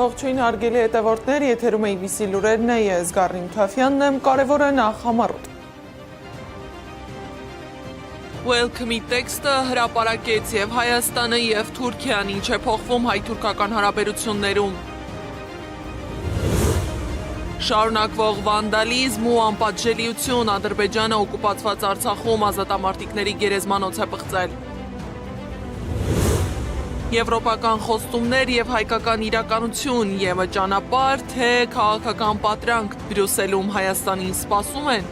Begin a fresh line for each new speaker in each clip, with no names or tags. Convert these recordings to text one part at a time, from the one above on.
Ողջույն հարգելի հետևորդներ, եթերում է IBC լուրերն է, ես Գառնի Մթաֆյանն եմ, կարևորը նախ համառոտ։ Welcome-ի տեքստը հրապարակեց և Հայաստանը և Թուրքիան, ինչ է փոխվում հայ-թուրքական հարաբերություններում։ Շարունակվող վանդալիզմ ու անպատժելիություն, Ադրբեջանը օկուպացված Արցախում ազատամարտիկների գերեզմանոց է պղծել։ Եվրոպական խոստումներ և հայկական իրականություն, ԵՄ ճանապարհ, թե քաղաքական պատրանք Բրյուսելում Հայաստանին սպասում են։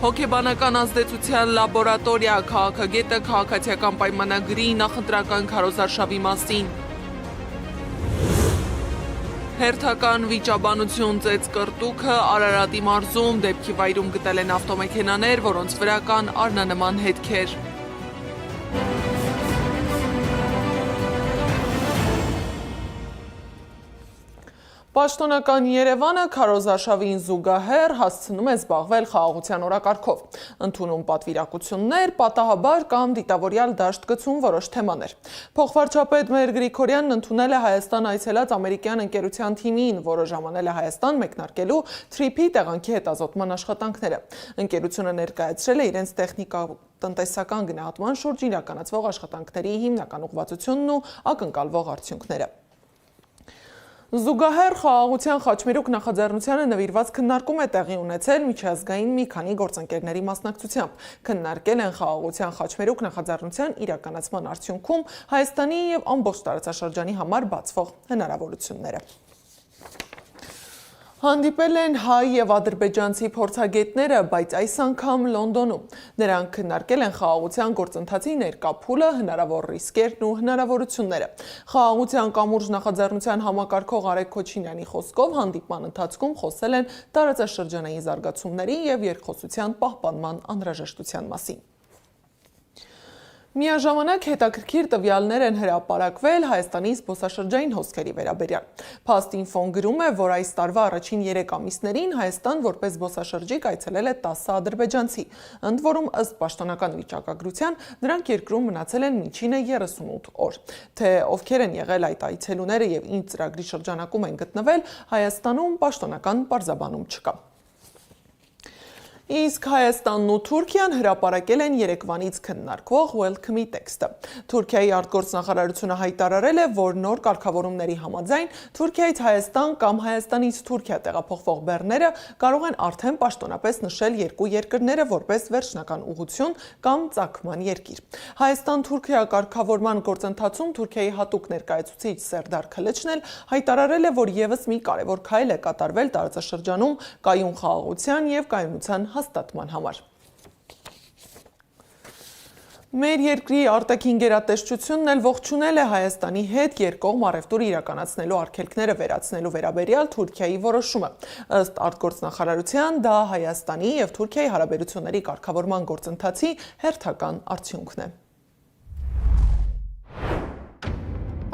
Հոգեբանական ազդեցության լաբորատորիա, քաղաքագետը քաղաքացիական պայմանագրի նախընտրական քարոզարշավի մասին։ Հերթական վիճաբանություն ծեծ կրտուքը Արարատի մարզում դեպքի վայրում գտել են ավտոմեքենաներ, որոնց վրա կան առնանման հետքեր։ Պաշտոնական Երևանը քարոզարշավին զուգահեռ հասցնում է զբաղվել խաղաղության օրակարգով, ընդունում պատվիրակություններ, պատահաբար կամ դիտավորյալ դաշտ գցում որոշ թեմաներ։ Փոխվարչապետ Մհեր Գրիգորյանն ընդունել է Հայաստան այցելած ամերիկյան ընկերության թիմին, որը ժամանել է Հայաստան մեկնարկելու TRIP-ի տեղանքի հետազոտման աշխատանքները։ Ընկերությունը ներկայացրել է իրենց տեխնիկատնտեսական գնահատման շուրջ իրականացվող աշխատանքների հիմնական ուղղվածությունն ու ակնկալվող արդյունքները։ Զուգահեռ խաղաղության խաչմերուկ նախաձեռնությանը նվիրված քննարկում է տեղի ունեցել միջազգային մի քանի գործընկերների մասնակցությամբ։ Քննարկել են խաղաղության խաչմերուկ նախաձեռնության իրականացման արդյունքում Հայաստանի և ամբողջ տարածաշրջանի համար բացվող հնարավորությունները։ Հանդիպել են հայ և ադրբեջանցի փորձագետները, բայց այս անգամ Լոնդոնում։ Նրանք քննարկել են խաղաղության գործընթացի ներկա փուլը, հնարավոր ռիսկերն ու հնարավորությունները։ Խաղաղության կամուրջ նախաձեռնության համակարգող Արեգ Քոչինյանի խոսքով հանդիպման ընթացքում խոսել են տարածաշրջանային զարգացումների և երկխոսության պահպանման անհրաժեշտության մասին։ Միաժամանակ հետաքրքիր տվյալներ են հրապարակվել Հայաստանի զբոսաշրջային հոսքերի վերաբերյալ։ Փաստ-Ինֆոն գրում է, որ այս տարվա առաջին 3 ամիսներին Հայաստան որպես զբոսաշրջիկ այցելել է 10 ադրբեջանցի, ընդ որում ըստ պաշտոնական վիճակագրության նրանք երկրում մնացել են միջինը 38 օր։ Թե ովքեր են եղել այդ այցելուները և ինչ ծրագրի շրջանակում են գտնվել, Հայաստանում պաշտոնական պարզաբանում չկա։ Իսկ Հայաստանն ու Թուրքիան հրապարակել են երեկվանից քննարկվող Welcome-ի տեքստը։ Թուրքիայի արտգործնախարարությունը հայտարարել է, որ նոր կարգավորումների համաձայն Թուրքիայից Հայաստան կամ Հայաստանից Թուրքիա տեղափոխվող բեռները կարող են արդեն պաշտոնապես նշել երկու երկրները որպես վերջնական ուղղություն կամ ծագման երկիր։ Հայաստան-Թուրքիա կարգավորման գործընթացում Թուրքիայի հատուկ ներկայացուցիչ Սերդար Քլեչն էլ հայտարարել է, որ ևս մի կարևոր քայլ է կատարվել տարածաշրջանում կայուն խաղաղության և կայունության հաստատման համար։ Մեր երկրի արտաքին գերատեսչությունն էլ ողջունել է Հայաստանի հետ երկկողմ առևտուր իրականացնելու արգելքները վերացնելու վերաբերյալ Թուրքիայի որոշումը։ Ըստ արտգործնախարարության դա Հայաստանի և Թուրքիայի հարաբերությունների կարգավորման գործընթացի հերթական արդյունքն է։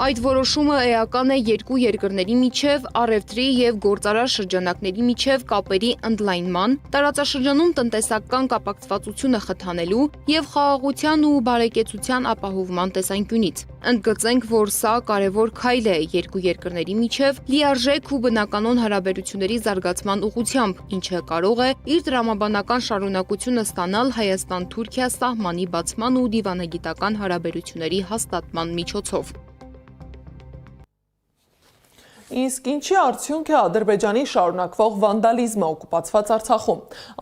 Այդ որոշումը էական է երկու երկրների միջև առևտրի և գործարար շրջանակների միջև կապերի ընդլայնման, տարածաշրջանում տնտեսական կապակցվածությունը խթանելու և խաղաղության ու բարեկեցության ապահովման տեսանկյունից։ Ընդգծենք, որ սա կարևոր քայլ է երկու երկրների միջև լիարժեք ու բնականոն հարաբերությունների զարգացման ուղղությամբ, ինչը կարող է իր տրամաբանական շարունակությունը ստանալ Հայաստան-Թուրքիա սահմանի բացման ու դիվանագիտական հարաբերությունների հաստատման միջոցով։
Իսկ ինչի արդյունք է Ադրբեջանի շարունակվող վանդալիզմը օկուպացված Արցախում,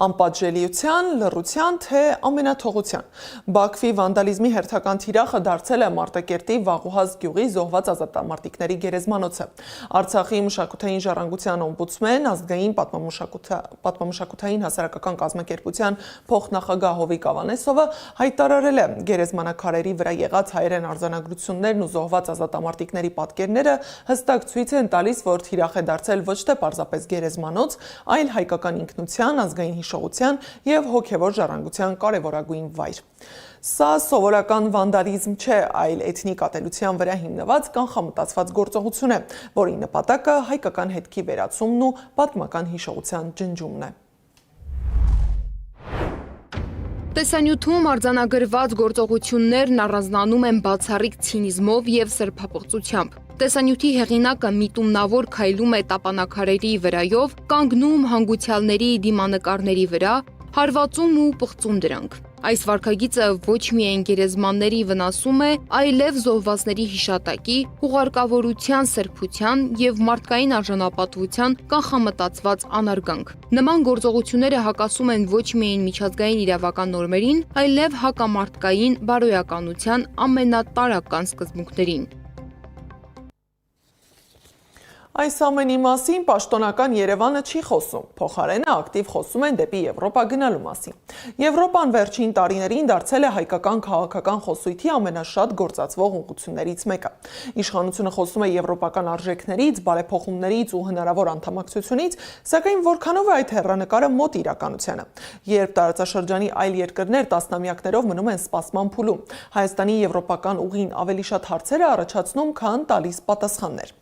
անպատժելիության, լռության, թե ամենաթողության։ Բաքվի վանդալիզմի հերթական թիրախը դարձել է Մարտակերտի Վաղուհազ գյուղի զոհված ազատամարտիկների գերեզմանոցը։ Արցախի մշակութային ժառանգության օմբուդսմեն, ազգային պատմամշակութային հասարակական կազմակերպության փոխնախագահ Հովիկ Ավանեսովը հայտարարել է, գերեզմանակարերի վրա եղած հայերեն արձանագրություններն ու զոհված ազատամարտիկների պատկերները հստակ ցույց են տալիս, որ թիրախ է դարձել ոչ թե պարզապես գերեզմանոց, այլ հայկական ինքնության, ազգային հիշողության և հոգևոր ժառանգության կարևորագույն վայր։ Սա սովորական վանդալիզմ չէ, այլ էթնիկ ատելության վրա հիմնված կանխամտածված գործողություն է, որի նպատակը հայկական հետքի վերացումն ու պատմական հիշողության ջնջումն է։
Տեսանյութում արձանագրված գործողություններն առանձնանում են բացառիկ ցինիզմով եւ սրբապղծությամբ։ Տեսանյութի հեղինակը միտումնավոր քայլում է տապանակարերի վրայով, կանգնում հանգուցյալների դիմանկարների վրա, հարվածում ու պղծում դրանք։ Այս վարքագիծը ոչ միայն գերեզմանների վնասում է, այլև զոհվածների հիշատակի, հուղարկավորության սրբության եւ մարդկային արժանապատվության կանխամտածված անարգանք։ Նման գործողությունները հակասում են ոչ միայն միջազգային իրավական նորմերին, այլև հակամարտկային բարոյականության ամենատարրական սկզբունքներին։
Այս ամենի մասին պաշտոնական Երևանը չի խոսում, փոխարենը ակտիվ խոսում են դեպի Եվրոպա գնալու մասին։ Եվրոպան վերջին տարիներին դարձել է հայկական քաղաքական խոսույթի ամենաշատ գործածվող ուղղություններից մեկը։ Իշխանությունը խոսում է եվրոպական արժեքներից, բարեփոխումներից ու հնարավոր անդամակցությունից, սակայն որքանով է այդ հեռանկարը մոտ իրականությանը։ Երբ տարածաշրջանի այլ երկրներ տասնամյակներով մնում են սպասման փուլում, Հայաստանի եվրոպական ուղին ավելի շատ հարցեր է առաջացնում, քան տալիս պատասխաններ։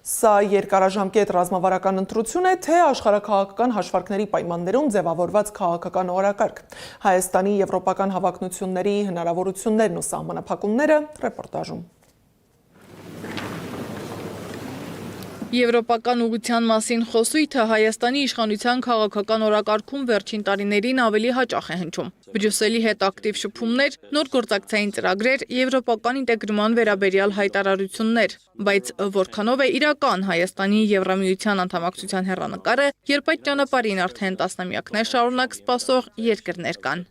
Սա երկարաժամկետ ռազմավարական ընտրություն է, թե աշխարհաքաղաքական հաշվարկների պայմաններում ձևավորված քաղաքական օրակարգ։ Հայաստանի եվրոպական հավակնությունների հնարավորություններն ու սահմանափակումները ռեպորտաժում։
Եվրոպական ուղղության մասին խոսույթը Հայաստանի իշխանության քաղաքական օրակարգում վերջին տարիներին ավելի հաճախ է հնչում։ Բրյուսելի հետ ակտիվ շփումներ, նոր գործակցային ծրագրեր, եվրոպական ինտեգրման վերաբերյալ հայտարարություններ, բայց որքանով է իրական Հայաստանի Եվրամիության անդամակցության հեռանկարը, երբ այդ ճանապարհին արդեն տասնամյակներ շարունակ սպասող երկրներ կան։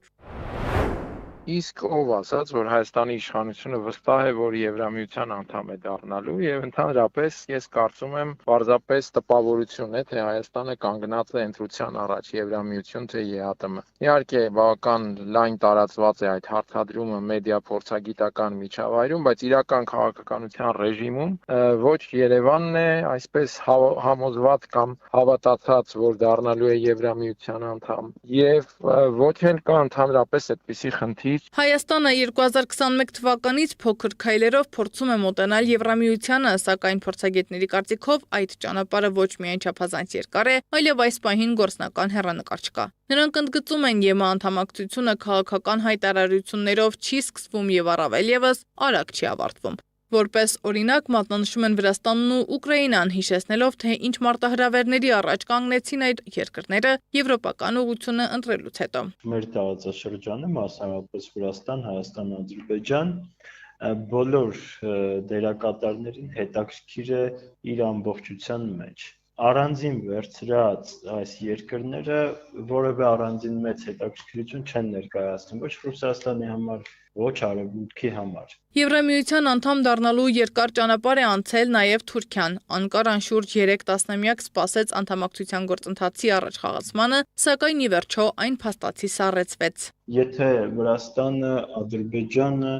Իսկ ով ասաց, որ Հայաստանի իշխանությունը վստահ է, որ Եվրամիության անդամ է դառնալու եւ ընդհանրապես ես կարծում եմ պարզապես տպավորություն է, թե Հայաստանը կանգնած է ընտրության առաջ Եվրամիություն թե ԵԱՏՄ։ Իհարկե, բավական լայն տարածված է այդ հարցադրումը մեդիա փորձագիտական միջավայրում, բայց իրական քաղաքականության ռեժիմում ոչ Երևանն է այսպես համոզված կամ հավատացած, որ դառնալու է Եվրամիության անդամ, եւ ոչ էլ կա ընդհանրապես այդպիսի խնդիր։
Հայաստանը 2021 թվականից փոքր քայլերով փորձում է մոտենալ Եվրամիությանը, սակայն փորձագետների կարծիքով այդ ճանապարհը ոչ միայն չափազանց երկար է, այլև այս պահին գործնական հեռանկար չկա։ Նրանք ընդգծում են ԵՄ անդամակցությունը քաղաքական հայտարարություններով չի սկսվում եւ առավել եւս արագ չի ավարտվում։ Որպես օրինակ մատնանշում են Վրաստանն ու Ուկրաինան, հիշեցնելով, թե ինչ մարտահրավերների առաջ կանգնեցին այդ երկրները եվրոպական ուղղությունը ընտրելուց հետո։
Մեր տարածաշրջանը, մասնավորապես Վրաստան, Հայաստան, Ադրբեջան, բոլոր դերակատարներին հետաքրքիր է իր ամբողջության մեջ։ Առանձին վերցրած այս երկրները որևէ առանձին մեծ հետաքրքրություն չեն ներկայացնում ոչ Ռուսաստանի համար, ոչ Արևմուտքի համար։
Եվրամիության անդամ դառնալու երկար ճանապարհ է անցել նաև Թուրքիան։ Անկարան շուրջ 3 տասնամյակ սպասեց անդամակցության գործընթացի առաջխաղացմանը, սակայն ի վերջո այն փաստացի սառեցվեց։
Եթե Վրաստանը, Ադրբեջանը,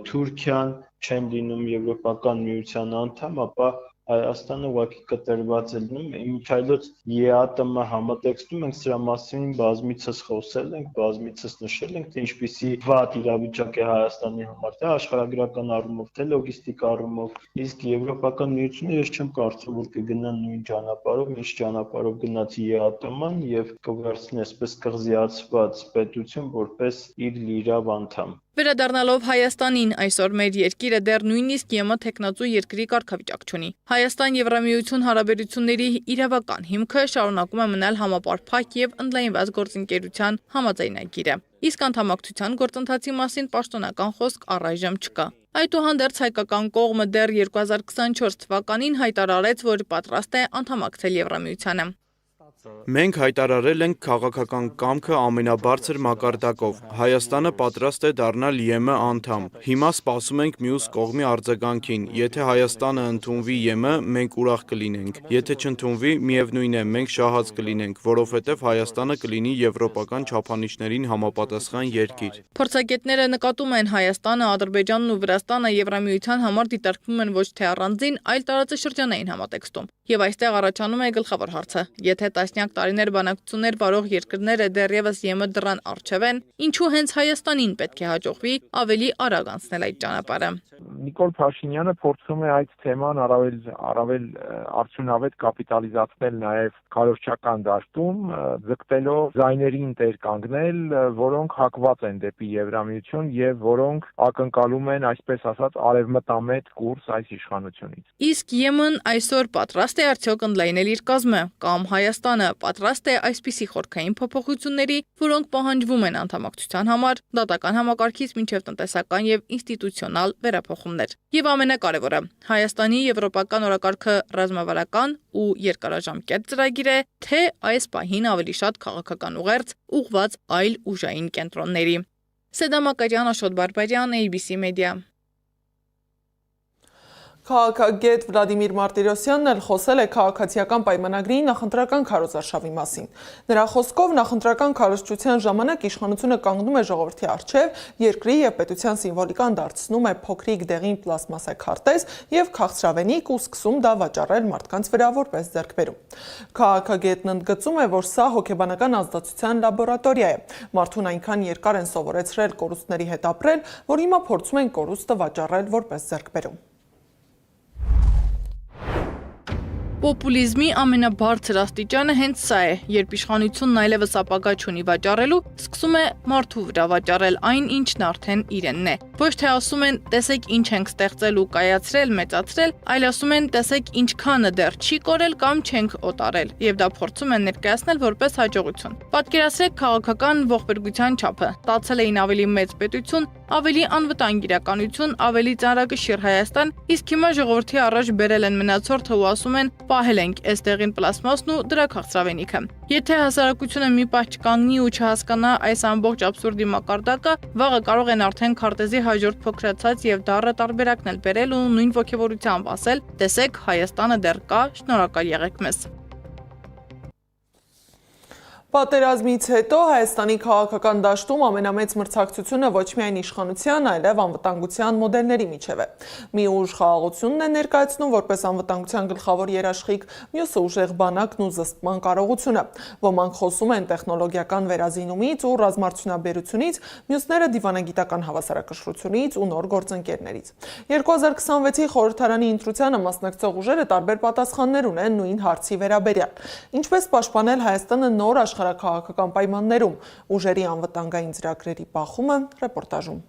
Թուրքիան չեն լինում Եվրոպական միության անդամ, ապա Հայաստանը ուղղակի կտրված է լինում, ինչայլոց ԵԱՏՄ համատեքստում ենք սրա մասին բազմիցս խոսել ենք, բազմիցս նշել ենք, թե ինչպիսի վատ իրավիճակ է Հայաստանի համար, թե աշխարհագրական առումով, թե լոգիստիկ առումով, իսկ Եվրոպական միությունը ես չեմ կարծում, որ կգնա նույն ճանապարհով, ինչ ճանապարհով գնաց ԵԱՏՄ-ն եւ կվերցնի այսպես կղզիացված պետություն որպես իր լիիրավ անդամ։
Վերադառնալով Հայաստանին, այսօր մեր երկիրը դեռ նույնիսկ ԵՄ թեկնածու երկրի կարգավիճակ չունի։ Հայաստան-Եվրամիություն հարաբերությունների իրավական հիմքը շարունակում է մնալ համապարփակ եւ ընդլայնված գործընկերության համաձայնագիրը։ Իսկ անդամակցության գործընթացի մասին պաշտոնական խոսք առայժմ չկա։ Այդուհանդերձ հայկական կողմը դեռ 2024 թվականին հայտարարեց, որ պատրաստ է անդամակցել Եվրամիությանը։
Մենք հայտարարել ենք քաղաքական կամքը ամենաբարձր մակարդակով։ Հայաստանը պատրաստ է դառնալ ԵՄ անդամ։ Հիմա սպասում ենք մյուս կողմի արձագանքին։ Եթե Հայաստանը ընդունվի ԵՄ, մենք ուրախ կլինենք։ Եթե չընդունվի, միևնույն է, մենք շահած կլինենք, որովհետև Հայաստանը կլինի եվրոպական չափանիշներին համապատասխան երկիր։
Փորձագետները նկատում են Հայաստանը, Ադրբեջանն ու Վրաստանը Եվրամիության համար դիտարկվում են ոչ թե առանձին, այլ տարածաշրջանային համատեքստում։ Եվ այստեղ առաջանում է գլխավոր հարցը. եթե տասնյակ տարիներ բանակցություններ վարող երկրները դեռևս ԵՄ դռան առջև են, ինչու հենց Հայաստանին պետք է հաջողվի ավելի արագ անցնել այդ ճանապարհը։
Նիկոլ Փաշինյանը փորձում է այդ թեման առավել արդյունավետ կապիտալիզացնել նաև քարոզչական դաշտում, ձգտելով ձայներին տեր կանգնել, որոնք հակված են դեպի Եվրամիություն եւ որոնք ակնկալում են, այսպես ասած, արևմտամետ կուրս այս իշխանությունից։
Իսկ ԵՄ-ն այսօր պատրաստ է արդյոք ընդլայնել իր կազմը, կամ Հայաստանը պատրաստ է այսպիսի խորքային փոփոխությունների, որոնք պահանջվում են անդամակցության համար, դատական համակարգից մինչև տնտեսական եւ ինստիտուցիոնալ վերափոխումներ։ Եվ ամենակարևորը, Հայաստանի եվրոպական օրակարգը ռազմավարական ու երկարաժամկետ ծրագիր է, թե այս պահին ավելի շատ քաղաքական ուղերձ ուղղված այլ ուժային կենտրոնների։ Սեդա Մակարյան, Աշոտ Բարբարյան, ABC Media։
Քաղաքագետ Վլադիմիր Մարտիրոսյանն էլ խոսել է քաղաքացիական պայմանագրի նախընտրական քարոզարշավի մասին։ Նրա խոսքով նախընտրական քարոզչության ժամանակ իշխանությունը կանգնում է ժողովրդի առջև, երկրի եւ պետության սիմվոլիկան դարձնում է փոքրիկ դեղին պլաստմասե քարտեզ եւ քաղցրավենիք ու սկսում դա վաճառել մարդկանց վրա որպես ձեռքբերում։ Քաղաքագետն ընդգծում է, որ սա հոգեբանական ազդեցության լաբորատորիա է։ Մարդուն այնքան երկար են սովորեցրել կորուստների հետ ապրել, որ հիմա փորձում են կորուստը վաճառել որպես ձեռքբերում։
Պոպուլիզմի ամենաբարձր աստիճանը հենց սա է, երբ իշխանությունն այլևս ապագա չունի վաճառելու, սկսում է մարդու վրա վաճառել այն, ինչն արդեն իրենն է։ Ոչ թե ասում են, տեսեք ինչ ենք ստեղծել ու կայացրել, մեծացրել, այլ ասում են, տեսեք ինչքանը դեռ չի կորել կամ չենք օտարել, եւ դա փորձում են ներկայացնել որպես հաջողություն։ Պատկերացրեք քաղաքական ողբերգության չափը։ Ստացել էին ավելի մեծ պետություն, ավելի անվտանգ իրականություն, ավելի ծանրակշիռ Հայաստան, իսկ հիմա ժողովրդի առաջ բերել են մնացորդը ու ասում են պահել ենք էստեղին պլաստմասն ու դրա քաղցրավենիքը։ Եթե հասարակությունը մի պահ չկանգնի ու չհասկանա այս ամբողջ աբսուրդի մակարդակը, վաղը կարող են արդեն քարտեզի հաջորդ փոքրացած եւ դառը տարբերակն էլ բերել ու նույն ոգևորությամբ ասել. տեսեք, Հայաստանը դեռ կա, շնորհակալ եղեք մեզ։
Պատերազմից հետո Հայաստանի քաղաքական դաշտում ամենամեծ մրցակցությունը ոչ միայն իշխանության, այլև անվտանգության մոդելների միջև է։ Մի ուժ խաղաղությունն է ներկայացնում որպես անվտանգության գլխավոր երաշխիք, մյուսը ուժեղ բանակն ու զսպման կարողությունը։ Ոմանք խոսում են տեխնոլոգիական վերազինումից ու ռազմարդյունաբերությունից, մյուսները դիվանագիտական հավասարակշռությունից ու նոր գործընկերներից։ 2026-ի խորհրդարանի ընտրությանը մասնակցող ուժերը տարբեր պատասխաններ ունեն նույն հարցի վերաբերյալ։ Ինչպես պաշտպանել Հայաստանը նոր աշխարհաքաղաքական պայմաններում, ուժերի անվտանգային ծրագրերի բախումը ռեպորտաժում։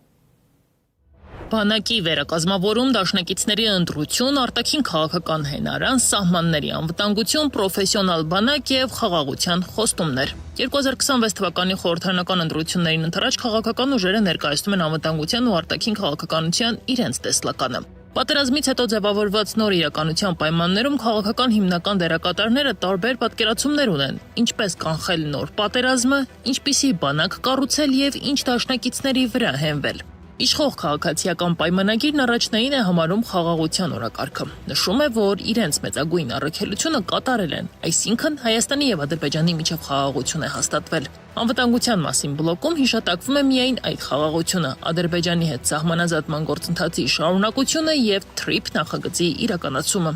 Բանակի վերակազմավորում, դաշնակիցների ընտրություն, արտաքին քաղաքական հենարան, սահմանների անվտանգություն, պրոֆեսիոնալ բանակ եւ խաղաղության խոստումներ։ 2026 թվականի խորհրդարանական ընտրություններին ընթരാճ քաղաքական ուժերը ներկայացնում են անվտանգության ու արտաքին քաղաքականության իրենց տեսլականը։ Պատերազմից հետո ձևավորված նոր իրականության պայմաններում քաղաքական հիմնական դերակատարները տարբեր պատկերացումներ ունեն, ինչպես կանխել նոր պատերազմը, ինչպիսի բանակ կառուցել եւ ինչ դաշնակիցների վրա հենվել։ Իշխող քաղաքացիական պայմանագիրն առաջնային է համարում խաղաղության օրակարգը։ Նշում է, որ իրենց մեծագույն առաքելությունը կատարել են, այսինքն Հայաստանի եւ Ադրբեջանի միջև խաղաղություն է հաստատվել։ Անվտանգության մասին բլոկում հիշատակվում է միայն այդ խաղաղությունը, Ադրբեջանի հետ սահմանազատման գործընթացի շարունակությունը եւ TRIP նախագծի իրականացումը։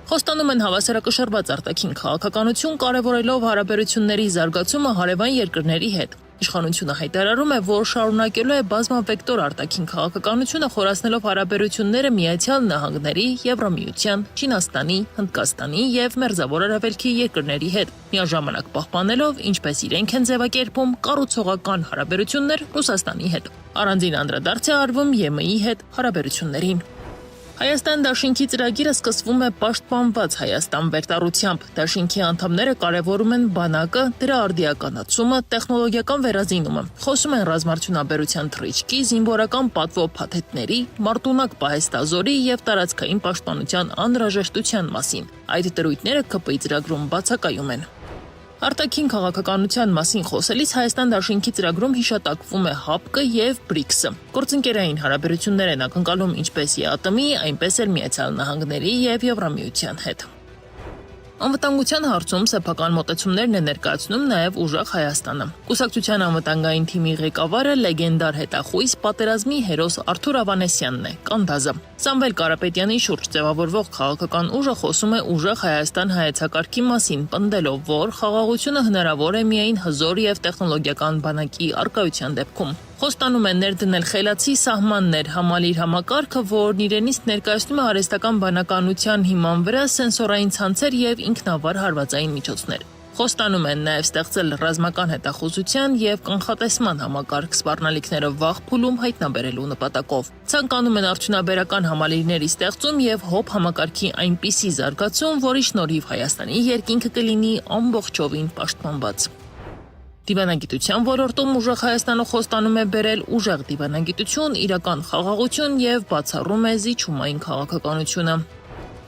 Խոստանում են հավասարակշռված արտաքին քաղաքականություն, կարևորելով հարաբերությունների զարգացումը հարևան երկրների հետ։ Իշխանությունը հայտարարում է, որ շարունակելու է բազմավեկտոր արտաքին քաղաքականությունը, խորացնելով հարաբերությունները Միացյալ Նահանգների, Եվրամիության, Չինաստանի, Հնդկաստանի եւ Մերձավոր Արևելքի երկրների հետ, միաժամանակ պահպանելով, ինչպես իրենք են ձևակերպում, կառուցողական հարաբերություններ Ռուսաստանի հետ։ Առանձին անդրադարձ է արվում ԵՄ-ի հետ հարաբերություններին։ Հայաստան դաշինքի ծրագիրը սկսվում է պաշտպանված Հայաստան վերտառությամբ։ Դաշինքի անդամները կարևորում են բանակը, դրա արդիականացումը, տեխնոլոգիական վերազինումը։ Խոսում են ռազմարդյունաբերության թռիչքի, զինվորական պատվո փաթեթների, մարտունակ պահեստազորի եւ տարածքային պաշտպանության անհրաժեշտության մասին։ Այդ դրույթները ԿՊ-ի ծրագրում բացակայում են։ Արտաքին քաղաքականության մասին խոսելիս Հայաստան դաշինքի ծրագրում հիշատակվում է ՀԱՊԿ-ը եւ BRICS-ը։ Գործընկերային հարաբերություններ են ակնկալում ինչպես ԵԱՏՄ-ի, այնպես էլ Միացյալ Նահանգների եւ Եվրամիության հետ։ Անվտանգության հարցում սեփական մոտեցումներն է ներկայացնում նաև ուժեղ Հայաստանը։ Կուսակցության անվտանգային թիմի ղեկավարը լեգենդար հետախույզ պատերազմի հերոս Արթուր Ավանեսյանն է, Կանդազը։ Սամվել Կարապետյանի շուրջ ձևավորվող քաղաքական ուժը խոսում է ուժեղ Հայաստան հայեցակարգի մասին, պնդելով, որ խաղաղությունը հնարավոր է միայն հզոր եւ տեխնոլոգիական բանակի առկայության դեպքում։ Խոստանում են ներդնել խելացի սահմաններ, համալիր համակարգը, որն իրենից ներկայացնում է արհեստական բանականության հիման վրա սենսորային ցանցեր եւ ինքնավար հարվածային միջոցներ։ Խոստանում են նաև ստեղծել ռազմական հետախուզության եւ կանխատեսման համակարգ սպառնալիքները վաղ փուլում հայտնաբերելու նպատակով։ Ցանկանում են արդյունաբերական համալիրների ստեղծում եւ հոբ համակարգի այնպիսի զարգացում, որի շնորհիվ Հայաստանի երկինքը կլինի ամբողջովին պաշտպանված։ Դիվանագիտության ոլորտում ուժեղ Հայաստանը խոստանում է բերել ուժեղ դիվանագիտություն, իրական խաղաղություն եւ բացառում է զիջումային քաղաքականությունը։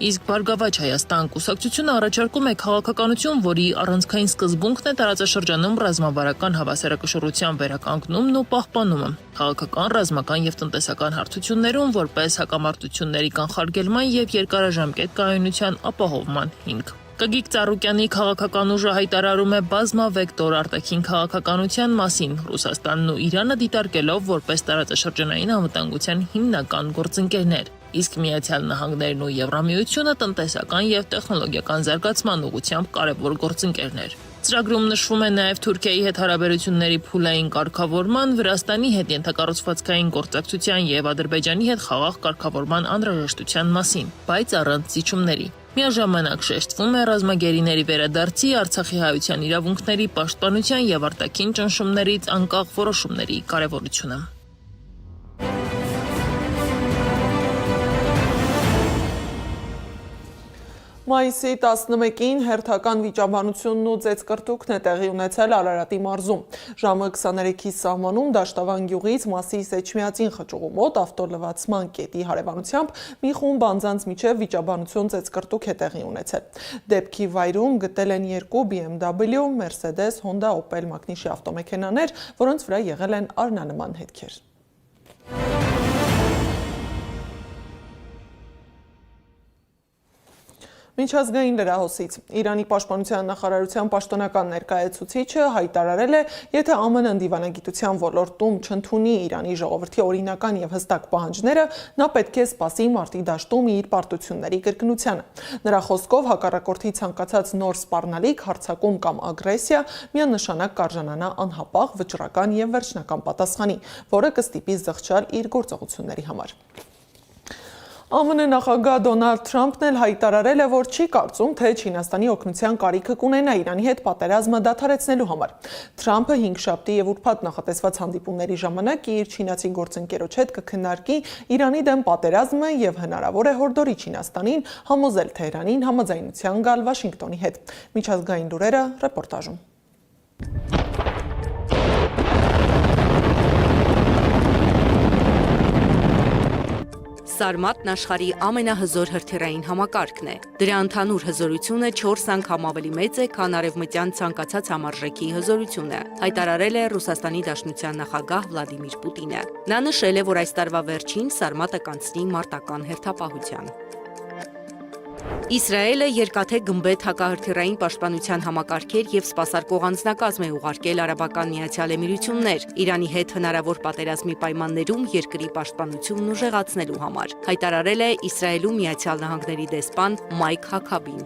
Իսկ Բարգավաճ Հայաստան կուսակցությունը առաջարկում է քաղաքականություն, որի առանցքային սկզբունքն է տարածաշրջանում ռազմավարական հավասարակշռության վերականգնումն ու պահպանումը, քաղաքական, ռազմական եւ տնտեսական հարթություններում որպես հակամարտությունների կանխարգելման եւ երկարաժամկետ կայունության ապահովման հիմք։ Գագիկ Ծառուկյանի քաղաքական ուժը հայտարարում է բազմավեկտոր արտաքին քաղաքականության մասին, Ռուսաստանն ու Իրանը դիտարկելով որպես տարածաշրջանային անվտանգության հիմնական գործընկերներ, իսկ Միացյալ Նահանգներն ու Եվրամիությունը տնտեսական եւ տեխնոլոգիական զարգացման ուղղությամբ կարևոր գործընկերներ։ Ծրագրում նշվում է նաև Թուրքիայի հետ հարաբերությունների փուլային կարգավորման, Վրաստանի հետ ենթակառուցվածքային գործակցության եւ Ադրբեջանի հետ խաղաղ կարգավորման անհրաժեշտության մասին, բայց առանց զիջումների։ Միաժամանակ շեշտվում է ռազմագերիների վերադարձի, Արցախի հայության իրավունքների պաշտպանության եւ արտաքին ճնշումներից անկախ որոշումների կարեւորությունը։
Մայիսի 11-ին հերթական վիճաբանությունն ու ծեծկռտուքն է տեղի ունեցել Արարատի մարզում։ Ժամը 23-ի սահմանում Դաշտավան գյուղից Մասիս Էջմիածին խճուղու մոտ ավտոլվացման կետի հարևանությամբ մի խումբ անձանց միջև վիճաբանություն ծեծկռտուք է տեղի ունեցել։ Դեպքի վայրում գտել են 2 BMW, Mercedes, Honda, Opel մակնիշի ավտոմեքենաներ, որոնց վրա եղել են արնանման հետքեր։ Միջազգային լրահոսից Իրանի պաշտպանության նախարարության պաշտոնական ներկայացուցիչը հայտարարել է, եթե ԱՄՆ-ն դիվանագիտության ոլորտում չընդունի Իրանի ժողովրդի օրինական եւ հստակ պահանջները, նա պետք է սպասի մարտի դաշտում իր պարտությունների կրկնությանը։ Նրա խոսքով հակառակորդի ցանկացած նոր սպառնալիք, հարձակում կամ ագրեսիա միանշանակ կարժանանա անհապաղ, վճռական եւ վերջնական պատասխանի, որը կստիպի զղջալ իր գործողությունների համար։ ԱՄՆ նախագահ Դոնալդ Թրամփն էլ հայտարարել է, որ չի կարծում, թե Չինաստանի օգնության կարիքը կունենա Իրանի հետ պատերազմը դադարեցնելու համար։ Թրամփը հինգշաբթի եւ ուրբաթ նախատեսված հանդիպումների ժամանակ իր չինացի գործընկերոջ հետ կքննարկի Իրանի դեմ պատերազմը եւ հնարավոր է հորդորի Չինաստանին համոզել Թեհրանին համաձայնության գալ Վաշինգտոնի հետ։ Միջազգային լուրերը ռեպորտաժում։
Սարմատն աշխարհի ամենահզոր հրթիռային համակարգն է։ Դրա ընդհանուր հզորությունը 4 անգամ ավելի մեծ է, քան արևմտյան ցանկացած համարժեքի հզորությունը, հայտարարել է Ռուսաստանի Դաշնության նախագահ Վլադիմիր Պուտինը։ Նա նշել է, որ այս տարվա վերջին Սարմատը կանցնի մարտական հերթապահության։ Իսրայելը երկաթե գմբեթ հակահրթիռային պաշտպանության համակարգեր եւ սպասարկող անձնակազմ է ուղարկել Արաբական Միացյալ Էմիրություններ Իրանի հետ հնարավոր պատերազմի պայմաններում երկրի պաշտպանությունն ուժեղացնելու համար, հայտարարել է Իսրայելում Միացյալ Նահանգների դեսպան Մայք Հաքաբին։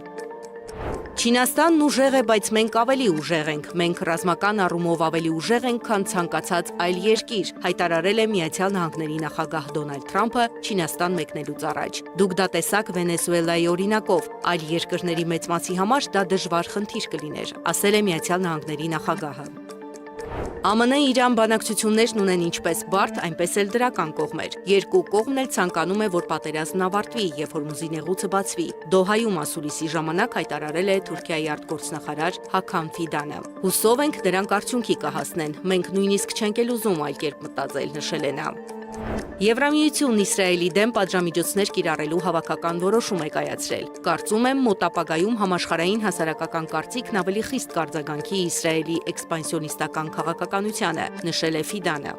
Չինաստանն ուժեղ է, բայց մենք ավելի ուժեղ ենք։ Մենք ռազմական առումով ավելի ուժեղ ենք, քան ցանկացած այլ երկիր, հայտարարել է Միացյալ Նահանգների նախագահ Դոնալդ Թրամփը Չինաստան մեկնելուց առաջ։ Դուք դա տեսաք Վենեսուելայի օրինակով, այլ երկրների մեծ մասի համար դա դժվար խնդիր կլիներ, ասել է Միացյալ Նահանգների նախագահը։ ԱՄՆ-Իրան բանակցություններն ունեն ինչպես բարդ, այնպես էլ դրական կողմեր։ Երկու կողմն էլ ցանկանում է, որ պատերազմն ավարտվի եւ Հորմուզի նեղուցը բացվի։ Դոհայում ասուլիսի ժամանակ հայտարարել է Թուրքիայի արտգործնախարար Հաքամ Ֆիդանը։ Հուսով ենք դրանք արդյունքի կհասնեն։ Մենք նույնիսկ չենք էլ ուզում այլ կերպ մտածել, նշել է նա։ Եվրամիությունն Իսրայելի դեմ պատժամիջոցներ կիրառելու հավաքական որոշում է կայացրել։ Կարծում եմ, մոտ ապագայում համաշխարհային հասարակական կարծիքն ավելի խիստ կարձագանքի Իսրայելի էքսպանսիոնիստական քաղաքականությանը, նշել է Ֆիդանը։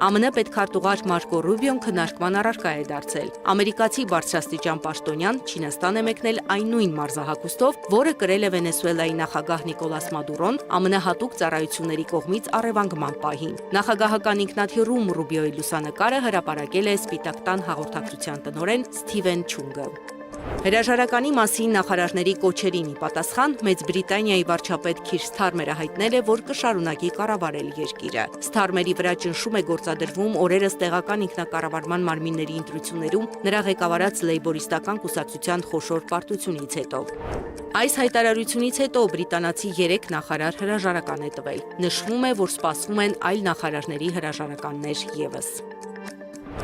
ԱՄՆ պետքարտուղար Մարկո Ռուբիոն քննարկման առարկա է դարձել։ Ամերիկացի բարձրաստիճան պաշտոնյան Չինաստան է մեկնել այն նույն մարզահագուստով, որը կրել է Վենեսուելայի նախագահ Նիկոլաս Մադուրոն ԱՄՆ-հատուկ ծառայությունների կողմից առևանգման պահին։ Նախագահական ինքնաթիռում Ռուբիոյի լուսանկարը հրապարակել է Սպիտակ տան հաղորդակցության տնօրեն Սթիվեն Չունգը։ Հրաժարականի մասին նախարարների կոչերին ի պատասխան Մեծ Բրիտանիայի վարչապետ Քիր Սթարմերը հայտնել է, որ կշարունակի կառավարել երկիրը։ Սթարմերի վրա ճնշում է գործադրվում օրերս տեղական ինքնակառավարման մարմինների ընտրություններում նրա ղեկավարած լեյբորիստական կուսակցության խոշոր պարտությունից հետո։ Այս հայտարարությունից հետո բրիտանացի 3 նախարար հրաժարական է տվել։ Նշվում է, որ սպասվում են այլ նախարարների հրաժարականներ ևս։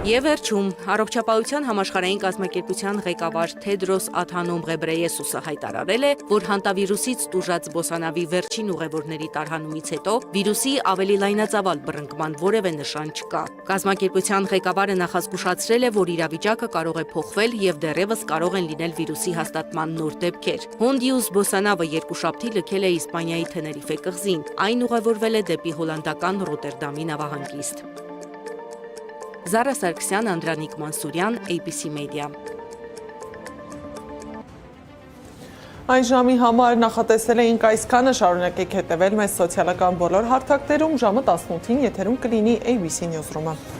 Եվ վերջում, Առողջապահության համաշխարհային կազմակերպության ղեկավար Թեդրոս Ադհանոմ Ղեբրեյեսուսը հայտարարել է, որ հանտավիրուսից տուժած Բոսանավի վերջին ուղևորների տարհանումից հետո վիրուսի ավելի լայնածավալ բռնկման որևէ նշան չկա։ Կազմակերպության ղեկավարը նախազգուշացրել է, որ իրավիճակը կարող է փոխվել եւ դեռևս կարող են լինել վիրուսի հաստատման նոր դեպքեր։ Հոնդիուս Բոսանավը երկուշաբթի լքել է Իսպանիայի Թեներիֆե կղզին։ Այն ուղևորվել է դեպի հոլանդական Ռոտերդամի նավահանգիստ։ Զարա Սարգսյան, Անդրանիկ Մանսուրյան, ABC Media։
Այս ժամի համար նախատեսել էինք այսքանը, շարունակեք հետևել մեզ սոցիալական բոլոր հարթակներում, ժամը 18-ին եթերում կլինի ABC Newsroom-ը։